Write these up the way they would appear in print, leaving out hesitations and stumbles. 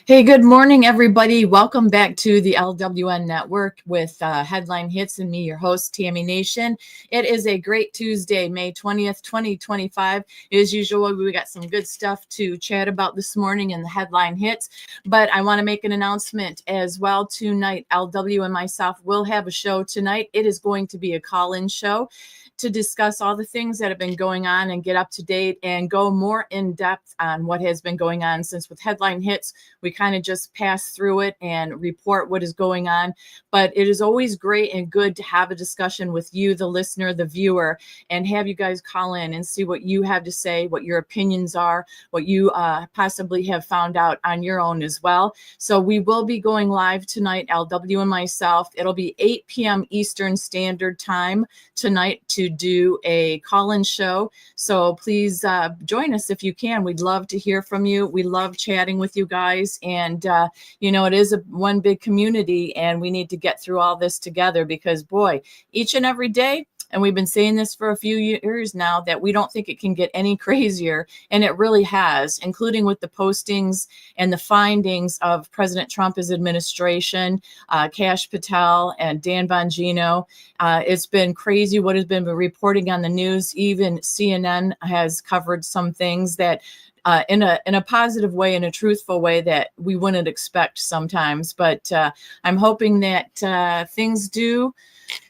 Hey, good morning, everybody. Welcome back to the LWN Network with Headline Hits and me, your host, Tammy Nation. It is a great Tuesday, May 20th, 2025. As usual, we got some good stuff to chat about this morning in the Headline Hits, but I want to make an announcement as well tonight. LW and myself will have a show tonight. It is going to be a call-in show to discuss all the things that have been going on and get up to date and go more in depth on what has been going on, since with Headline Hits, we kind of just pass through it and report what is going on. But it is always great and good to have a discussion with you, the listener, the viewer, and have you guys call in and see what you have to say, what your opinions are, what you possibly have found out on your own as well. So we will be going live tonight, LW and myself. It'll be 8 p.m. Eastern Standard Time tonight to do a call-in show. So please join us if you can. We'd love to hear from you. We love chatting with you guys. And, it is one big community, and we need to get through all this together because, boy, each and every day, and we've been saying this for a few years now, that we don't think it can get any crazier. And it really has, including with the postings and the findings of President Trump's administration, Kash Patel and Dan Bongino. It's been crazy what has been reporting on the news. Even CNN has covered some things that in a positive way, in a truthful way that we wouldn't expect sometimes. But I'm hoping that things do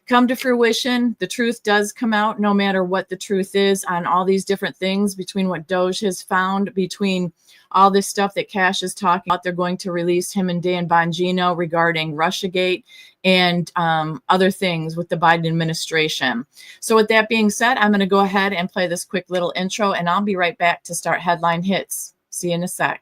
come to fruition. The truth does come out, no matter what the truth is on all these different things, between what Doge has found, between all this stuff that Kash is talking about. They're going to release him and Dan Bongino regarding Russiagate and other things with the Biden administration. So with that being said, I'm going to go ahead and play this quick little intro, and I'll be right back to start Headline Hits. See you in a sec.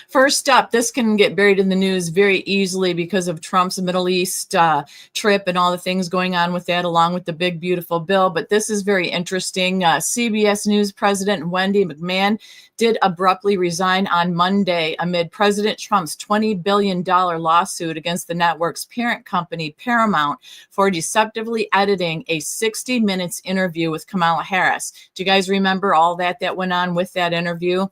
First up, this can get buried in the news very easily because of Trump's Middle East trip and all the things going on with that, along with the big, beautiful bill. But this is very interesting. CBS News President Wendy McMahon did abruptly resign on Monday amid President Trump's $20 billion lawsuit against the network's parent company, Paramount, for deceptively editing a 60 minutes interview with Kamala Harris. Do you guys remember all that went on with that interview?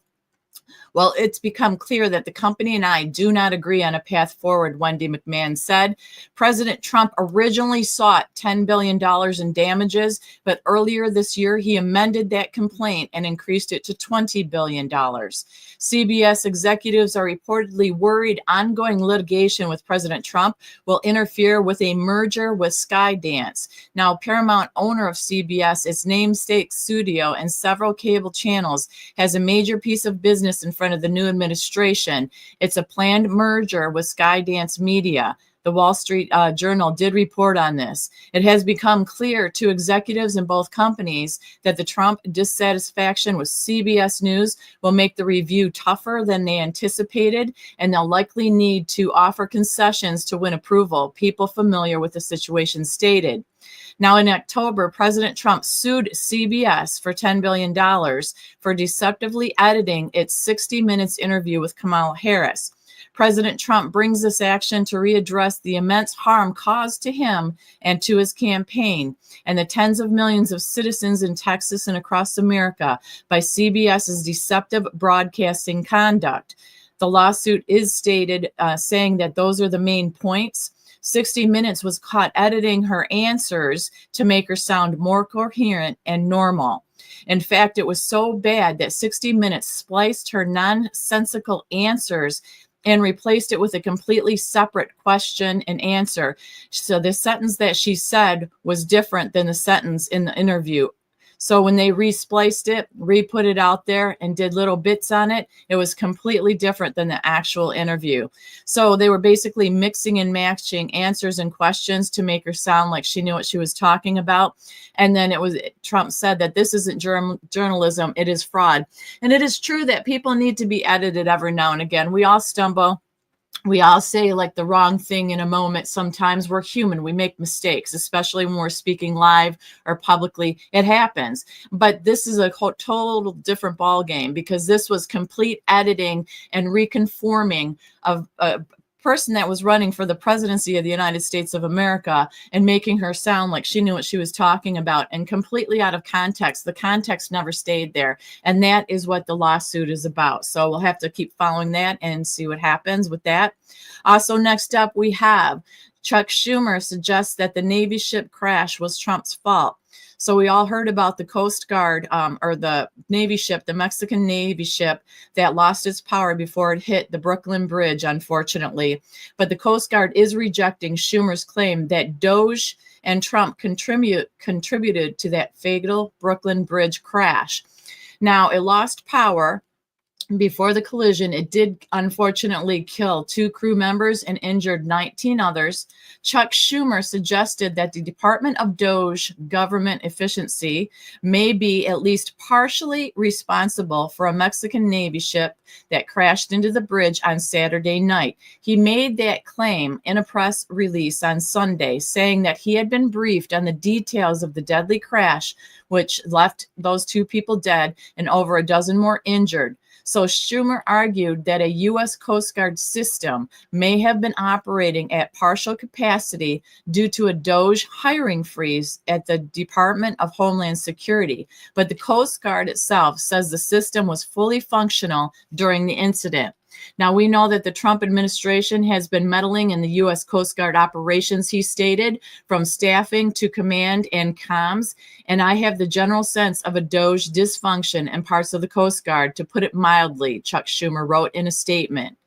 Well, it's become clear that the company and I do not agree on a path forward, Wendy McMahon said. President Trump originally sought $10 billion in damages, but earlier this year, he amended that complaint and increased it to $20 billion. CBS executives are reportedly worried ongoing litigation with President Trump will interfere with a merger with Skydance. Now, Paramount, owner of CBS, its namesake studio, and several cable channels, has a major piece of business in front of the new administration. It's a planned merger with Skydance Media. The Wall Street Journal did report on this. It has become clear to executives in both companies that the Trump dissatisfaction with CBS News will make the review tougher than they anticipated, and they'll likely need to offer concessions to win approval, people familiar with the situation stated. Now, in October, President Trump sued CBS for $10 billion for deceptively editing its 60 minutes interview with Kamala Harris. President Trump brings this action to readdress the immense harm caused to him and to his campaign and the tens of millions of citizens in Texas and across America by CBS's deceptive broadcasting conduct. The lawsuit is stated saying that those are the main points. 60 Minutes was caught editing her answers to make her sound more coherent and normal. In fact, it was so bad that 60 Minutes spliced her nonsensical answers and replaced it with a completely separate question and answer. So the sentence that she said was different than the sentence in the interview. So when they re-spliced it, re-put it out there and did little bits on it, it was completely different than the actual interview. So they were basically mixing and matching answers and questions to make her sound like she knew what she was talking about. And then Trump said that this isn't journalism, it is fraud. And it is true that people need to be edited every now and again. We all stumble. We all say like the wrong thing in a moment. Sometimes we're human. We make mistakes, especially when we're speaking live or publicly. It happens. But this is a total different ball game, because this was complete editing and reconforming of a person that was running for the presidency of the United States of America, and making her sound like she knew what she was talking about, and completely out of context. The context never stayed there. And that is what the lawsuit is about. So we'll have to keep following that and see what happens with that. Also, next up, we have Chuck Schumer suggests that the Navy ship crash was Trump's fault. So we all heard about the Coast Guard or the Navy ship, the Mexican Navy ship that lost its power before it hit the Brooklyn Bridge, unfortunately. But the Coast Guard is rejecting Schumer's claim that Doge and Trump contributed to that fatal Brooklyn Bridge crash. Now, it lost power. Before the collision, it did unfortunately kill 2 crew members and injured 19 others. Chuck Schumer suggested that the Department of Doge government efficiency may be at least partially responsible for a Mexican Navy ship that crashed into the bridge on Saturday night. He made that claim in a press release on Sunday, saying that he had been briefed on the details of the deadly crash, which left those 2 people dead and over a dozen more injured. So Schumer argued that a U.S. Coast Guard system may have been operating at partial capacity due to a Doge hiring freeze at the Department of Homeland Security. But the Coast Guard itself says the system was fully functional during the incident. Now, we know that the Trump administration has been meddling in the U.S. Coast Guard operations, he stated, from staffing to command and comms. And I have the general sense of a Doge dysfunction in parts of the Coast Guard, to put it mildly, Chuck Schumer wrote in a statement.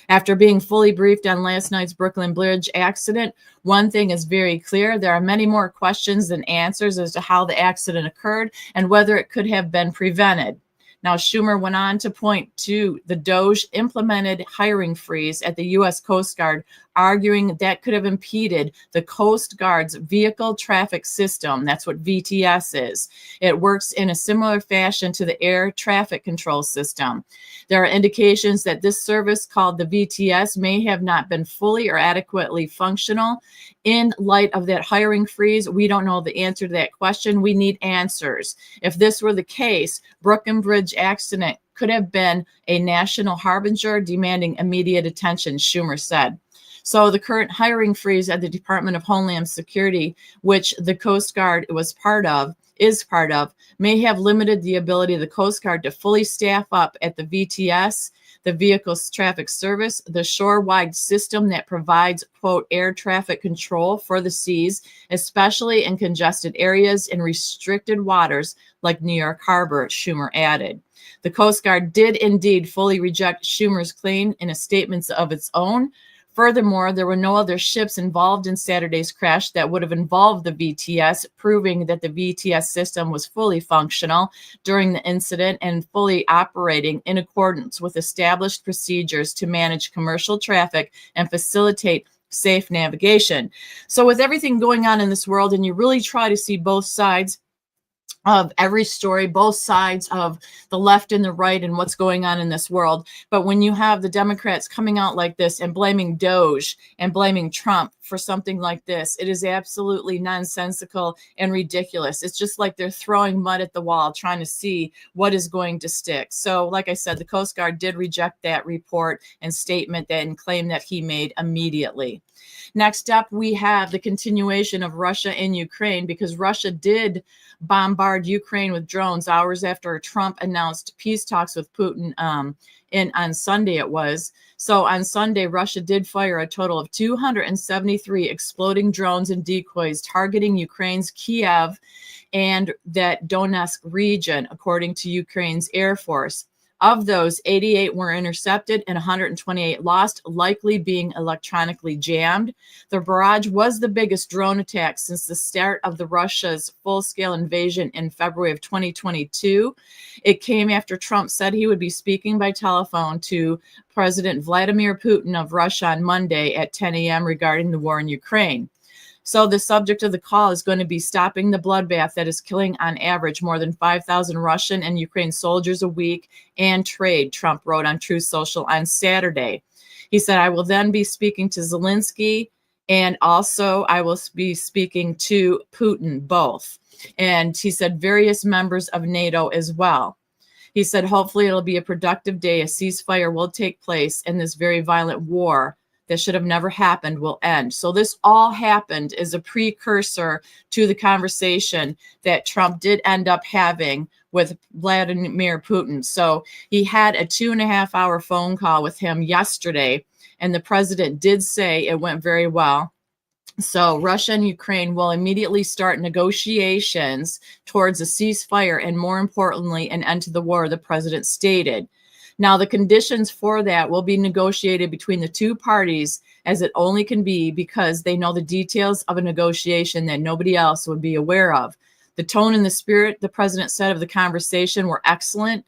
After being fully briefed on last night's Brooklyn Bridge accident, one thing is very clear. There are many more questions than answers as to how the accident occurred and whether it could have been prevented. Now, Schumer went on to point to the Doge implemented hiring freeze at the U.S. Coast Guard, arguing that could have impeded the Coast Guard's vehicle traffic system. That's what VTS is. It works in a similar fashion to the air traffic control system. There are indications that this service, called the VTS, may have not been fully or adequately functional. In light of that hiring freeze, we don't know the answer to that question. We need answers. If this were the case, Brooklyn Bridge accident could have been a national harbinger demanding immediate attention, Schumer said. So the current hiring freeze at the Department of Homeland Security, which the Coast Guard is part of, may have limited the ability of the Coast Guard to fully staff up at the VTS, the Vehicle Traffic Service, the shore-wide system that provides, quote, air traffic control for the seas, especially in congested areas in restricted waters like New York Harbor, Schumer added. The Coast Guard did indeed fully reject Schumer's claim in a statement of its own. Furthermore, there were no other ships involved in Saturday's crash that would have involved the VTS, proving that the VTS system was fully functional during the incident and fully operating in accordance with established procedures to manage commercial traffic and facilitate safe navigation. So with everything going on in this world, and you really try to see both sides of every story, both sides of the left and the right and what's going on in this world. But when you have the Democrats coming out like this and blaming Doge and blaming Trump for something like this, it is absolutely nonsensical and ridiculous. It's just like they're throwing mud at the wall, trying to see what is going to stick. So like I said, the Coast Guard did reject that report and statement that and claim that he made immediately. Next up, we have the continuation of Russia and Ukraine, because Russia did bombard Ukraine with drones hours after Trump announced peace talks with Putin on Sunday it was. So on Sunday, Russia did fire a total of 273 exploding drones and decoys targeting Ukraine's Kiev and that Donetsk region, according to Ukraine's Air Force. Of those, 88 were intercepted and 128 lost, likely being electronically jammed. The barrage was the biggest drone attack since the start of Russia's full-scale invasion in February of 2022. It came after Trump said he would be speaking by telephone to President Vladimir Putin of Russia on Monday at 10 a.m. regarding the war in Ukraine. So the subject of the call is going to be stopping the bloodbath that is killing on average more than 5,000 Russian and Ukraine soldiers a week, and trade, Trump wrote on Truth Social on Saturday. He said, I will then be speaking to Zelensky, and also I will be speaking to Putin, both. And he said various members of NATO as well. He said, hopefully it'll be a productive day. A ceasefire will take place, and this very violent war that should have never happened will end. So this all happened as a precursor to the conversation that Trump did end up having with Vladimir Putin. So he had a 2.5-hour phone call with him yesterday, and the president did say it went very well. So Russia and Ukraine will immediately start negotiations towards a ceasefire and, more importantly, an end to the war, the president stated. Now, the conditions for that will be negotiated between the two parties, as it only can be, because they know the details of a negotiation that nobody else would be aware of. The tone and the spirit, the president said, of the conversation were excellent.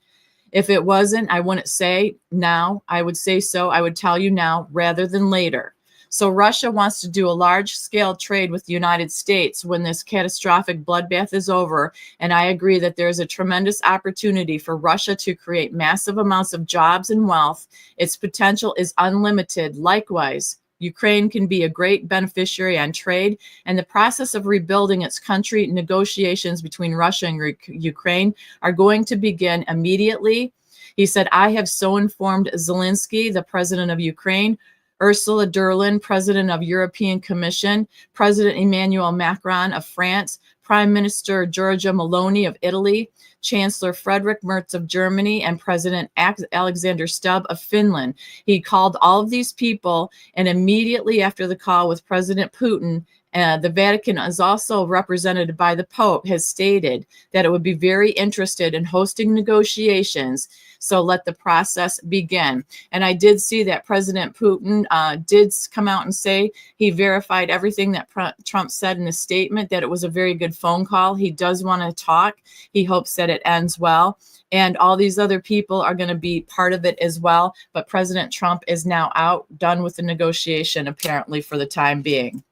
If it wasn't, I wouldn't say now. I would say so. I would tell you now rather than later. So Russia wants to do a large-scale trade with the United States when this catastrophic bloodbath is over, and I agree that there is a tremendous opportunity for Russia to create massive amounts of jobs and wealth. Its potential is unlimited. Likewise, Ukraine can be a great beneficiary on trade, and the process of rebuilding its country. Negotiations between Russia and Ukraine are going to begin immediately. He said, I have so informed Zelensky, the president of Ukraine, Ursula Derlin, President of European Commission, President Emmanuel Macron of France, Prime Minister Giorgia Meloni of Italy, Chancellor Friedrich Merz of Germany, and President Alexander Stubb of Finland. He called all of these people, and immediately after the call with President Putin, the Vatican is also represented by the Pope, has stated that it would be very interested in hosting negotiations. So let the process begin. And I did see that President Putin did come out and say he verified everything that Trump said in the statement, that it was a very good phone call. He does want to talk. He hopes that it ends well. And all these other people are going to be part of it as well. But President Trump is now out, done with the negotiation, apparently, for the time being.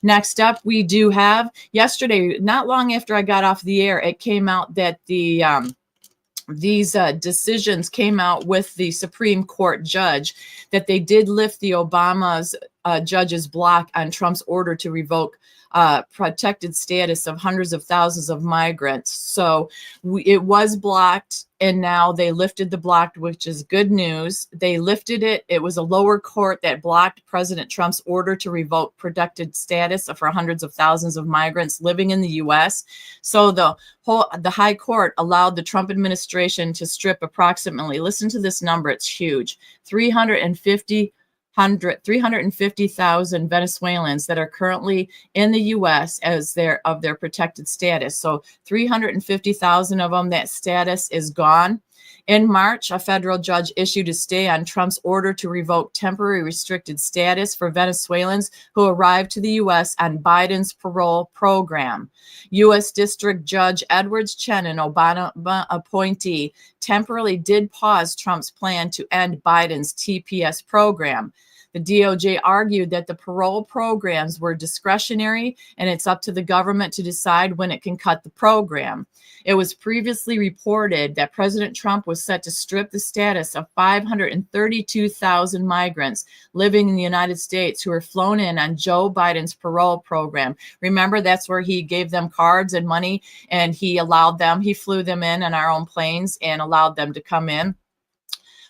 Next up, we do have yesterday, not long after I got off the air, it came out that these decisions came out with the Supreme Court judge that they did lift the Obama's judge's block on Trump's order to revoke protected status of hundreds of thousands of migrants. So it was blocked, and now they lifted the block, which is good news. They lifted it. It was a lower court that blocked President Trump's order to revoke protected status for hundreds of thousands of migrants living in the U.S. So the high court allowed the Trump administration to strip approximately, listen to this number, it's huge, 350,000 Venezuelans that are currently in the U.S. as their protected status. So 350,000 of them, that status is gone. In March, a federal judge issued a stay on Trump's order to revoke temporary restricted status for Venezuelans who arrived to the U.S. on Biden's parole program. U.S. District Judge Edwards Chen, an Obama appointee, temporarily did pause Trump's plan to end Biden's TPS program. The DOJ argued that the parole programs were discretionary, and it's up to the government to decide when it can cut the program. It was previously reported that President Trump was set to strip the status of 532,000 migrants living in the United States who were flown in on Joe Biden's parole program. Remember, that's where he gave them cards and money, and he flew them in on our own planes and allowed them to come in.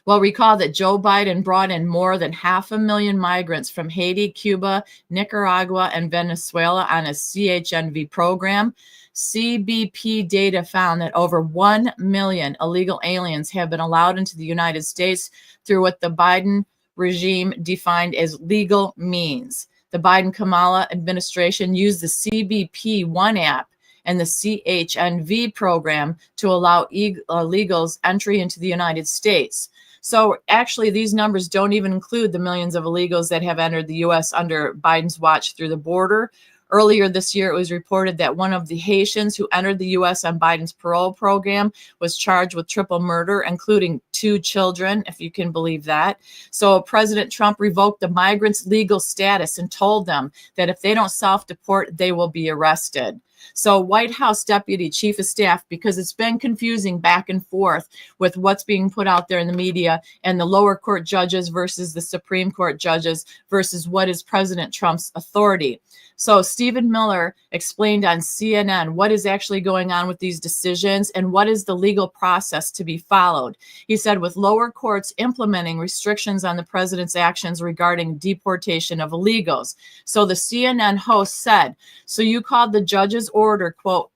Well, recall that Joe Biden brought in more than 500,000 migrants from Haiti, Cuba, Nicaragua, and Venezuela on a CHNV program. CBP data found that over 1 million illegal aliens have been allowed into the United States through what the Biden regime defined as legal means. The Biden-Kamala administration used the CBP One app and the CHNV program to allow illegals entry into the United States. So actually, these numbers don't even include the millions of illegals that have entered the U.S. under Biden's watch through the border. Earlier this year, it was reported that one of the Haitians who entered the U.S. on Biden's parole program was charged with triple murder, including 2 children, if you can believe that. So President Trump revoked the migrants' legal status and told them that if they don't self-deport, they will be arrested. So White House Deputy Chief of Staff, because it's been confusing back and forth with what's being put out there in the media and the lower court judges versus the Supreme Court judges versus what is President Trump's authority. So Stephen Miller explained on CNN what is actually going on with these decisions and what is the legal process to be followed. He said, with lower courts implementing restrictions on the president's actions regarding deportation of illegals. So the CNN host said, so you called the judge's order, quote,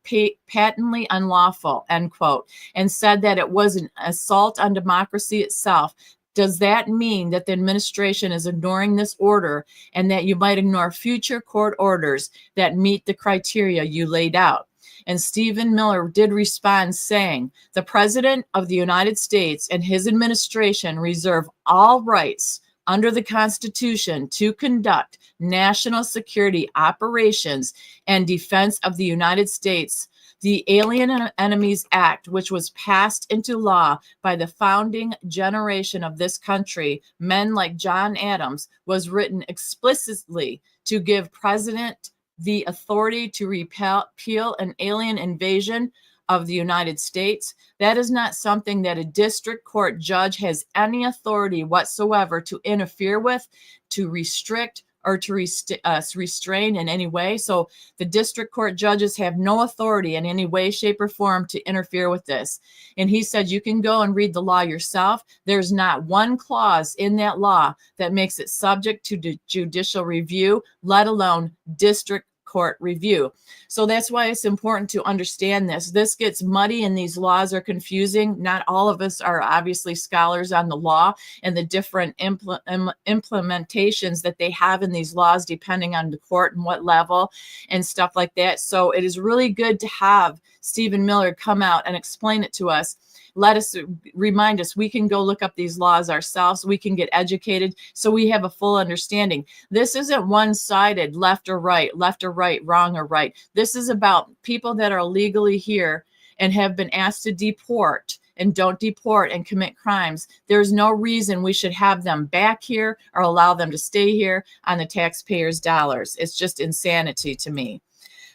patently unlawful, end quote, and said that it was an assault on democracy itself. Does that mean that the administration is ignoring this order and that you might ignore future court orders that meet the criteria you laid out? And Stephen Miller did respond saying, the President of the United States and his administration reserve all rights under the Constitution to conduct national security operations and defense of the United States. The Alien Enemies Act, which was passed into law by the founding generation of this country, men like John Adams, was written explicitly to give President the authority to repeal an alien invasion of the United States. That is not something that a district court judge has any authority whatsoever to interfere with, to restrict, or to restrain in any way. So the district court judges have no authority in any way, shape, or form to interfere with this. And he said, you can go and read the law yourself. There's not one clause in that law that makes it subject to judicial review, let alone district court review. So that's why it's important to understand this. This gets muddy and these laws are confusing. Not all of us are obviously scholars on the law and the different implementations that they have in these laws, depending on the court and what level and stuff like that. So it is really good to have Stephen Miller come out and explain it to us. Let us remind us, we can go look up these laws ourselves. We can get educated so we have a full understanding. This isn't one-sided, left or right, wrong or right. This is about people that are illegally here and have been asked to deport and don't deport and commit crimes. There's no reason we should have them back here or allow them to stay here on the taxpayers' dollars. It's just insanity to me.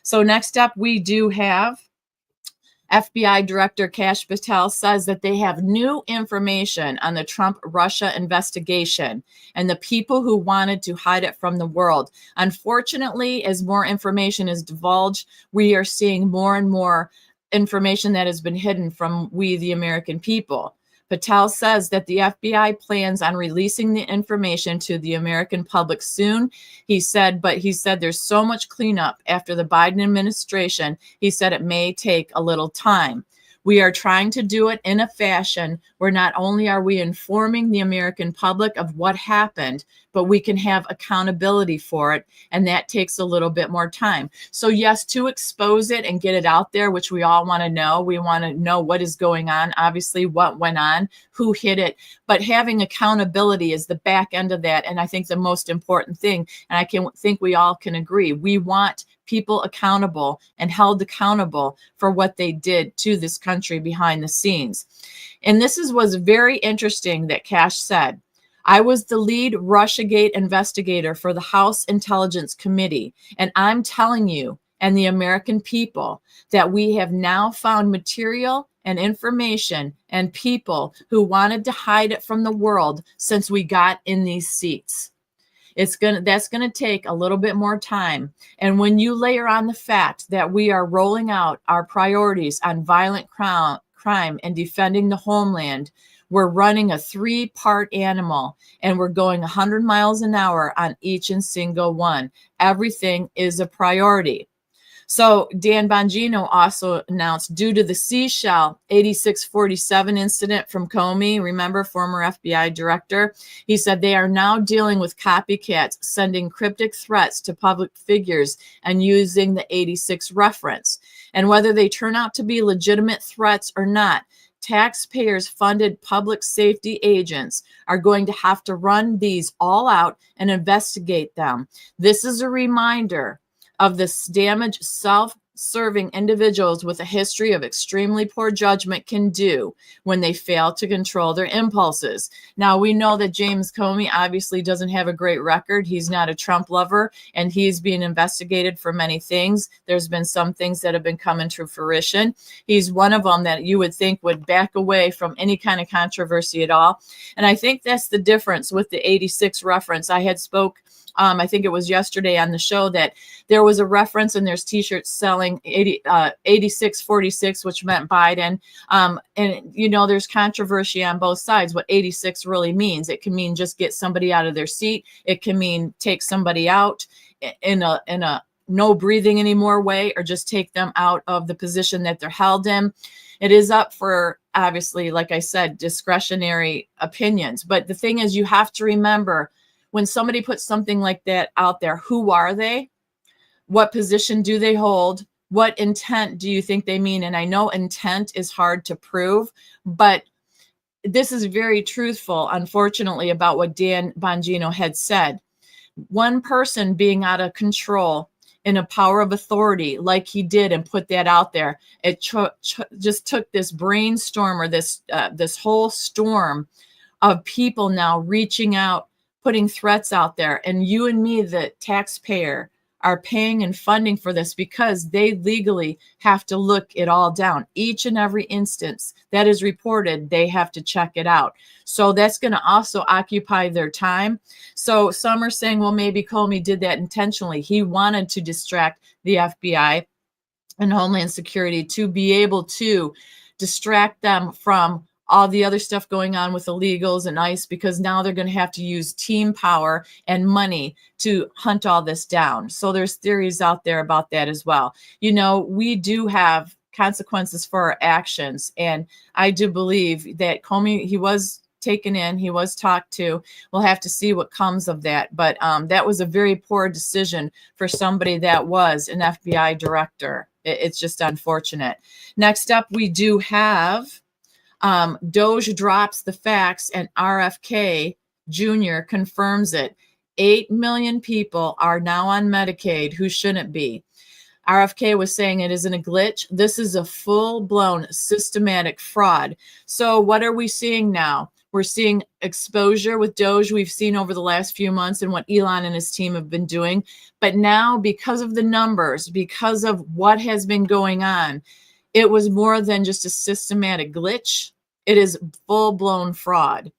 So next up, we do have FBI Director Kash Patel says that they have new information on the Trump-Russia investigation and the people who wanted to hide it from the world. Unfortunately, as more information is divulged, we are seeing more and more information that has been hidden from we, the American people. Patel says that the FBI plans on releasing the information to the American public soon. He said there's so much cleanup after the Biden administration. He said it may take a little time. We are trying to do it in a fashion where not only are we informing the American public of what happened, but we can have accountability for it. And that takes a little bit more time. So yes, to expose it and get it out there, which we all want to know. We want to know what is going on, obviously what went on, who hit it, but having accountability is the back end of that. And I think the most important thing, and I think we all can agree, we want people accountable and held accountable for what they did to this country behind the scenes. And this was very interesting that Kash said, I was the lead Russiagate investigator for the House Intelligence Committee, and I'm telling you and the American people that we have now found material and information and people who wanted to hide it from the world since we got in these seats. That's going to take a little bit more time. And when you layer on the fact that we are rolling out our priorities on violent crime and defending the homeland, we're running a 3-part animal and we're going 100 miles an hour on each and single one. Everything is a priority. So Dan Bongino also announced, due to the seashell 8647 incident from Comey, remember, former FBI director, he said they are now dealing with copycats sending cryptic threats to public figures and using the 86 reference. And whether they turn out to be legitimate threats or not, taxpayers funded public safety agents are going to have to run these all out and investigate them. This is a reminder of this damaged serving individuals with a history of extremely poor judgment can do when they fail to control their impulses. Now, we know that James Comey obviously doesn't have a great record. He's not a Trump lover, and he's being investigated for many things. There's been some things that have been coming to fruition. He's one of them that you would think would back away from any kind of controversy at all. And I think that's the difference with the 86 reference. I had spoke I think it was yesterday on the show that there was a reference and there's t-shirts selling 8646, which meant Biden. And, you know, there's controversy on both sides what 86 really means. It can mean just get somebody out of their seat. It can mean take somebody out in a no breathing anymore way, or just take them out of the position that they're held in. It is up for, obviously, like I said, discretionary opinions. But the thing is, you have to remember, when somebody puts something like that out there, who are they? What position do they hold? What intent do you think they mean? And I know intent is hard to prove, but this is very truthful, unfortunately, about what Dan Bongino had said. One person being out of control in a power of authority like he did and put that out there, it just took this brainstorm, or this whole storm of people now reaching out, putting threats out there. And you and me, the taxpayer, are paying and funding for this because they legally have to look it all down. Each and every instance that is reported, they have to check it out. So that's going to also occupy their time. So some are saying, well, maybe Comey did that intentionally. He wanted to distract the FBI and Homeland Security to be able to distract them from all the other stuff going on with illegals and ICE, because now they're going to have to use team power and money to hunt all this down. So there's theories out there about that as well. You know, we do have consequences for our actions. And I do believe that Comey, he was taken in, he was talked to. We'll have to see what comes of that. But that was a very poor decision for somebody that was an FBI director. It's just unfortunate. Next up, we do have Doge drops the facts and RFK Jr. confirms it. 8 million people are now on Medicaid who shouldn't be. RFK was saying it isn't a glitch. This is a full-blown systematic fraud. So what are we seeing now? We're seeing exposure with Doge we've seen over the last few months and what Elon and his team have been doing. But now, because of the numbers, because of what has been going on, it was more than just a systematic glitch. It is full-blown fraud.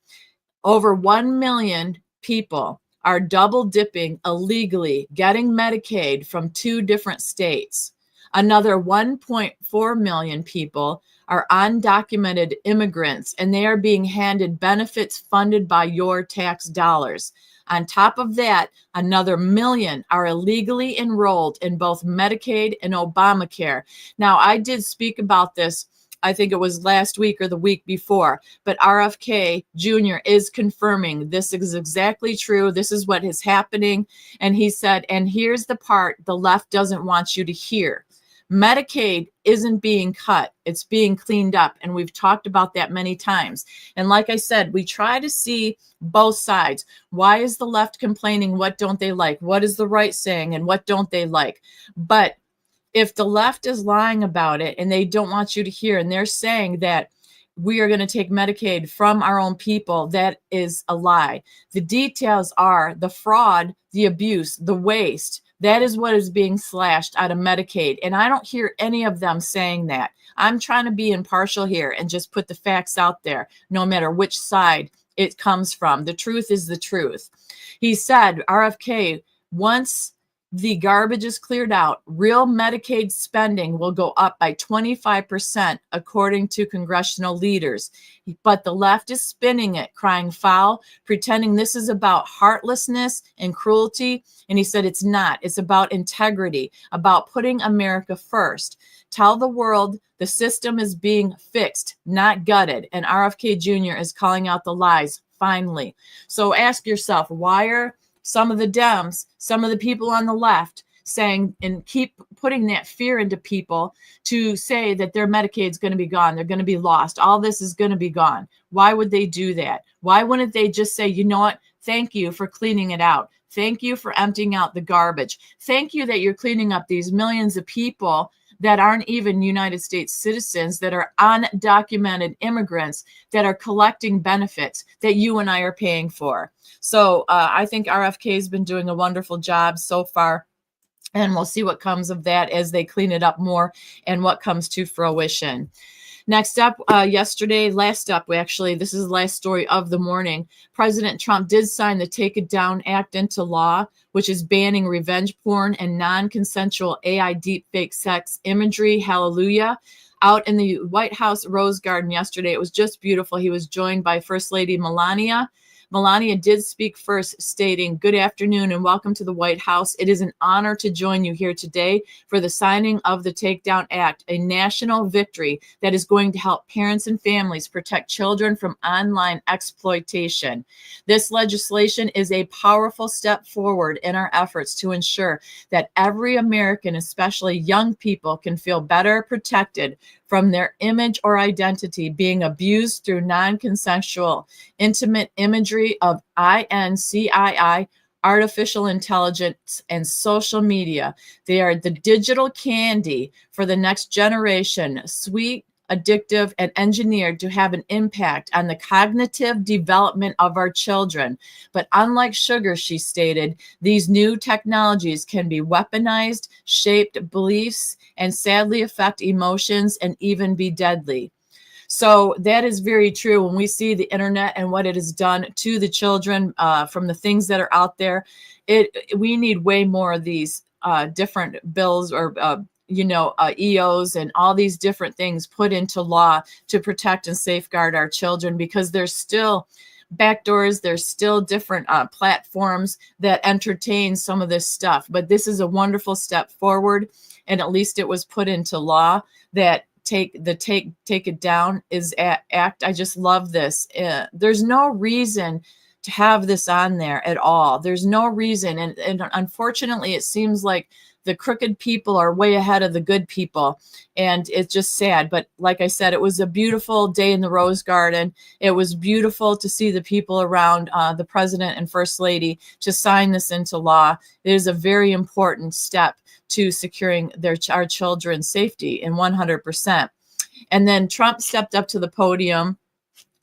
Over 1 million people are double dipping illegally, getting Medicaid from 2 different states. Another 1.4 million people are undocumented immigrants, and they are being handed benefits funded by your tax dollars. On top of that, another 1 million are illegally enrolled in both Medicaid and Obamacare. Now, I did speak about this, I think it was last week or the week before, but RFK Jr. is confirming this is exactly true. This is what is happening. And he said, and here's the part the left doesn't want you to hear. Medicaid isn't being cut. It's being cleaned up. And we've talked about that many times. And like I said, we try to see both sides. Why is the left complaining? What don't they like? What is the right saying? And what don't they like? But if the left is lying about it and they don't want you to hear, and they're saying that we are going to take Medicaid from our own people, that is a lie. The details are the fraud, the abuse, the waste. That is what is being slashed out of Medicaid. And I don't hear any of them saying that. I'm trying to be impartial here and just put the facts out there, no matter which side it comes from. The truth is the truth. He said, RFK, once the garbage is cleared out, real Medicaid spending will go up by 25%, according to congressional leaders. But the left is spinning it, crying foul, pretending this is about heartlessness and cruelty. And he said it's not. It's about integrity, about putting America first. Tell the world the system is being fixed, not gutted. And RFK Jr. is calling out the lies, finally. So ask yourself, why are some of the Dems, some of the people on the left saying and keep putting that fear into people to say that their Medicaid is going to be gone, they're going to be lost, all this is going to be gone? Why would they do that? Why wouldn't they just say, you know what, thank you for cleaning it out. Thank you for emptying out the garbage. Thank you that you're cleaning up these millions of people that aren't even United States citizens, that are undocumented immigrants that are collecting benefits that you and I are paying for. So I think RFK has been doing a wonderful job so far. And we'll see what comes of that as they clean it up more and what comes to fruition. Next up, last up, actually, this is the last story of the morning. President Trump did sign the Take It Down Act into law, which is banning revenge porn and non-consensual AI deepfake sex imagery. Hallelujah. Out in the White House Rose Garden yesterday, it was just beautiful. He was joined by First Lady Melania. Melania did speak first, stating, "Good afternoon and welcome to the White House. It is an honor to join you here today for the signing of the Takedown Act, a national victory that is going to help parents and families protect children from online exploitation. This legislation is a powerful step forward in our efforts to ensure that every American, especially young people, can feel better protected from their image or identity being abused through non-consensual intimate imagery of INCII, artificial intelligence, and social media. They are the digital candy for the next generation, sweet, addictive, and engineered to have an impact on the cognitive development of our children. But unlike sugar," she stated, "these new technologies can be weaponized, shaped beliefs, and sadly affect emotions and even be deadly." So that is very true. When we see the internet and what it has done to the children from the things that are out there, we need way more of these different bills or EOs and all these different things put into law to protect and safeguard our children, because there's still backdoors, there's still different platforms that entertain some of this stuff. But this is a wonderful step forward, and at least it was put into law that take it down is act. I just love this. There's no reason to have this on there at all. There's no reason, and unfortunately, it seems like the crooked people are way ahead of the good people, and it's just sad. But like I said, it was a beautiful day in the Rose Garden. It was beautiful to see the people around the president and first lady to sign this into law. It is a very important step to securing our children's safety in 100%. And then Trump stepped up to the podium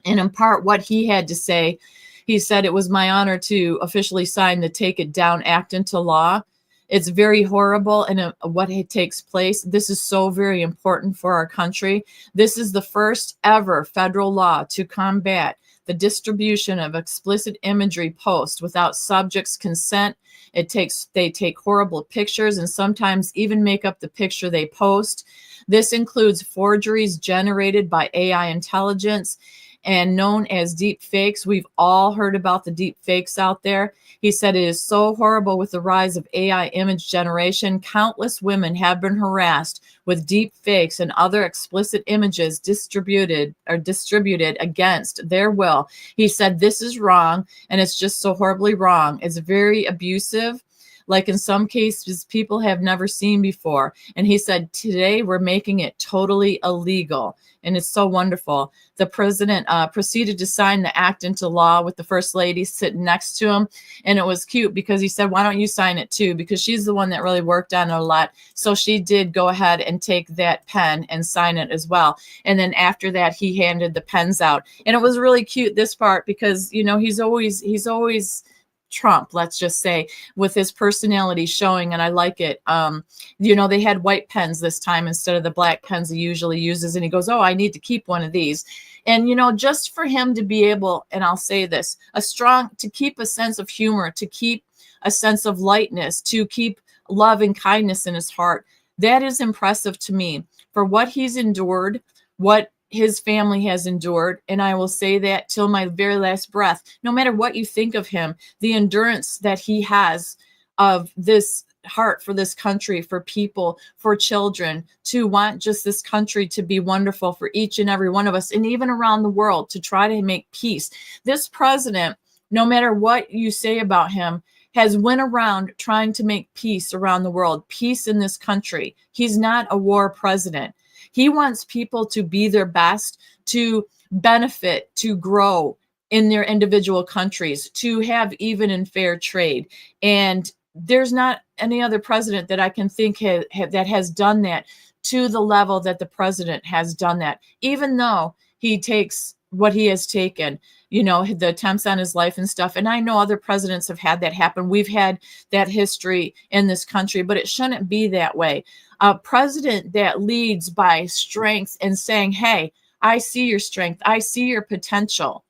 and impart what he had to say. He said, "It was my honor to officially sign the Take It Down Act into law. It's very horrible and what takes place. This is so very important for our country. This is the first ever federal law to combat the distribution of explicit imagery posts without subject's consent. They take horrible pictures and sometimes even make up the picture they post. This includes forgeries generated by AI intelligence and known as deep fakes. We've all heard about the deep fakes out there." He said, "It is so horrible with the rise of AI image generation. Countless women have been harassed with deep fakes and other explicit images distributed against their will." He said, "This is wrong, and it's just so horribly wrong. It's very abusive, like in some cases people have never seen before." And he said, "Today we're making it totally illegal." And it's so wonderful. The president proceeded to sign the act into law with the first lady sitting next to him. And it was cute because he said, "Why don't you sign it too?" Because she's the one that really worked on it a lot. So she did go ahead and take that pen and sign it as well. And then after that, he handed the pens out. And it was really cute, this part, because, he's always Trump, let's just say, with his personality showing, and I like it. They had white pens this time instead of the black pens he usually uses, and he goes, "Oh, I need to keep one of these." And just for him to be able, and I'll say this, to keep a sense of humor, to keep a sense of lightness, to keep love and kindness in his heart, that is impressive to me for what he's endured, what his family has endured. And I will say that till my very last breath. No matter what you think of him, the endurance that he has of this heart for this country, for people, for children, to want just this country to be wonderful for each and every one of us, and even around the world, to try to make peace. This president, no matter what you say about him, has went around trying to make peace around the world, peace in this country. He's not a war president. He wants people to be their best, to benefit, to grow in their individual countries, to have even and fair trade. And there's not any other president that I can think that has done that to the level that the president has done that, even though he takes what he has taken, you know, the attempts on his life and stuff. And I know other presidents have had that happen. We've had that history in this country, but it shouldn't be that way. A president that leads by strength and saying, hey, I see your strength, I see your potential,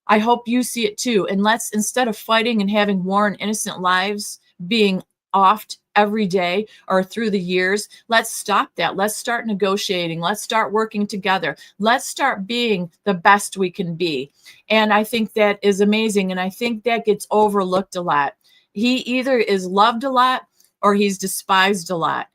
I hope you see it too. And let's, instead of fighting and having war and innocent lives being offed every day or through the years, let's stop that. Let's start negotiating. Let's start working together. Let's start being the best we can be. And I think that is amazing. And I think that gets overlooked a lot. He either is loved a lot or he's despised a lot.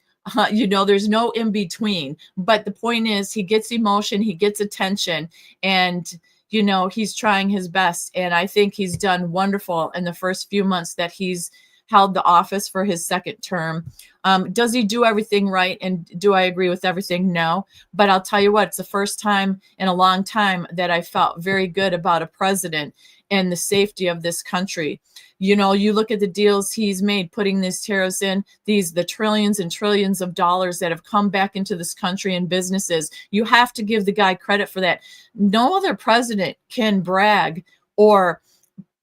You know, there's no in between. But the point is, he gets emotion, he gets attention, and you know, he's trying his best. And I think he's done wonderful in the first few months that he's held the office for his second term. Does he do everything right? And do I agree with everything? No. But I'll tell you what, it's the first time in a long time that I felt very good about a president and the safety of this country. You know, you look at the deals he's made, putting these tariffs in, the trillions and trillions of dollars that have come back into this country and businesses. You have to give the guy credit for that. No other president can brag or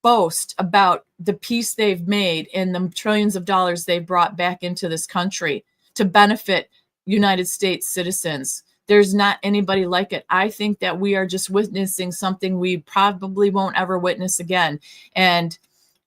boast about the peace they've made and the trillions of dollars they've brought back into this country to benefit United States citizens. There's not anybody like it. I think that we are just witnessing something we probably won't ever witness again. And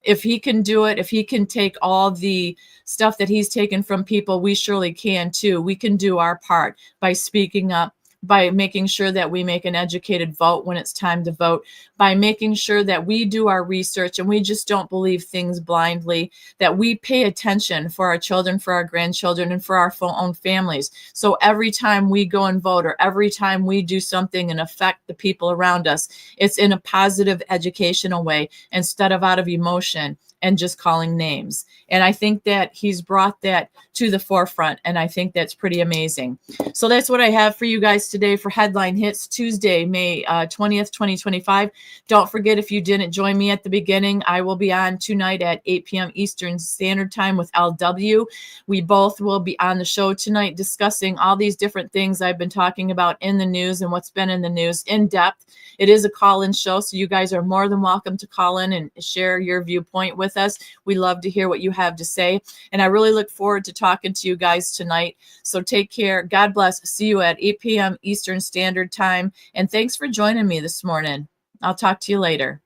if he can do it, if he can take all the stuff that he's taken from people, we surely can too. We can do our part by speaking up, by making sure that we make an educated vote when it's time to vote, by making sure that we do our research and we just don't believe things blindly, that we pay attention for our children, for our grandchildren, and for our own families. So every time we go and vote, or every time we do something and affect the people around us, it's in a positive educational way instead of out of emotion and just calling names. And I think that he's brought that to the forefront, and I think that's pretty amazing. So that's what I have for you guys today for Headline Hits, Tuesday, May 20th, 2025. Don't forget, if you didn't join me at the beginning, I will be on tonight at 8 p.m. Eastern Standard Time with LW. We both will be on the show tonight discussing all these different things I've been talking about in the news and what's been in the news in depth. It is a call-in show, so you guys are more than welcome to call in and share your viewpoint with us. We love to hear what you have to say, and I really look forward to talking to you guys tonight. So take care. God bless. See you at 8 p.m. Eastern Standard Time, and thanks for joining me this morning. I'll talk to you later.